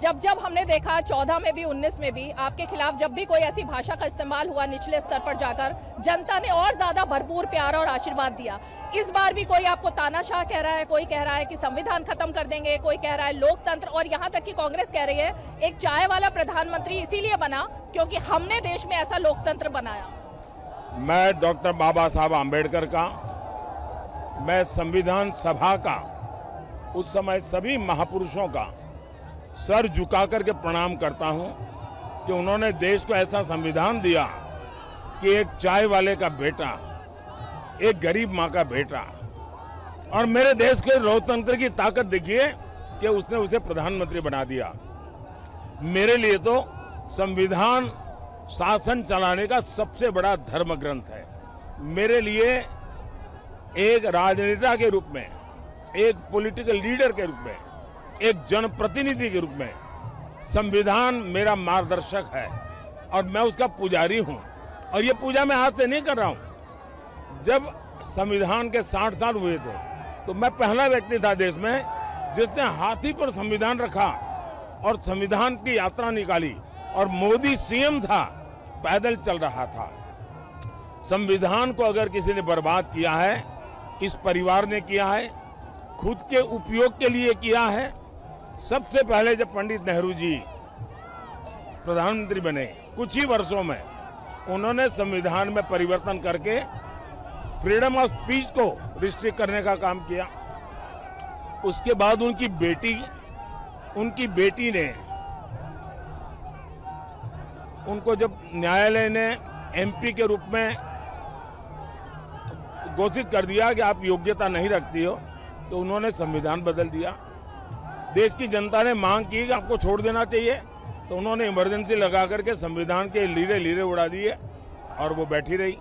जब हमने देखा 14 में भी 19 में भी आपके खिलाफ जब भी कोई ऐसी भाषा का इस्तेमाल हुआ निचले स्तर पर जाकर, जनता ने और ज्यादा भरपूर प्यार और आशीर्वाद दिया। इस बार भी कोई आपको तानाशाह कह रहा है, कोई कह रहा है कि संविधान खत्म कर देंगे, कोई कह रहा है लोकतंत्र, और यहाँ तक कि कांग्रेस कह रही है एक चाय वाला प्रधानमंत्री इसीलिए बना क्योंकि हमने देश में ऐसा लोकतंत्र बनाया। मैं डॉक्टर बाबा साहब आम्बेडकर का, मैं संविधान सभा का, उस समय सभी महापुरुषों का सर झुका करके प्रणाम करता हूं कि उन्होंने देश को ऐसा संविधान दिया कि एक चाय वाले का बेटा, एक गरीब मां का बेटा, और मेरे देश के लोकतंत्र की ताकत देखिए कि उसने उसे प्रधानमंत्री बना दिया। मेरे लिए तो संविधान शासन चलाने का सबसे बड़ा धर्म ग्रंथ है। मेरे लिए एक राजनेता के रूप में, एक पॉलिटिकल लीडर के रूप में, एक जनप्रतिनिधि के रूप में संविधान मेरा मार्गदर्शक है और मैं उसका पुजारी हूं। और ये पूजा मैं आज से नहीं कर रहा हूं। जब संविधान के 60 साल हुए थे तो मैं पहला व्यक्ति था देश में जिसने हाथी पर संविधान रखा और संविधान की यात्रा निकाली, और मोदी सीएम था, पैदल चल रहा था। संविधान को अगर किसी ने बर्बाद किया है, इस परिवार ने किया है, खुद के उपयोग के लिए किया है। सबसे पहले जब पंडित नेहरू जी प्रधानमंत्री बने, कुछ ही वर्षों में उन्होंने संविधान में परिवर्तन करके फ्रीडम ऑफ स्पीच को रिस्ट्रिक्ट करने का काम किया। उसके बाद उनकी बेटी ने उनको जब न्यायालय ने एमपी के रूप में घोषित कर दिया कि आप योग्यता नहीं रखती हो, तो उन्होंने संविधान बदल दिया। देश की जनता ने मांग की कि आपको छोड़ देना चाहिए, तो उन्होंने इमरजेंसी लगा करके संविधान के लीरे लीरे उड़ा दिए और वो बैठी रही।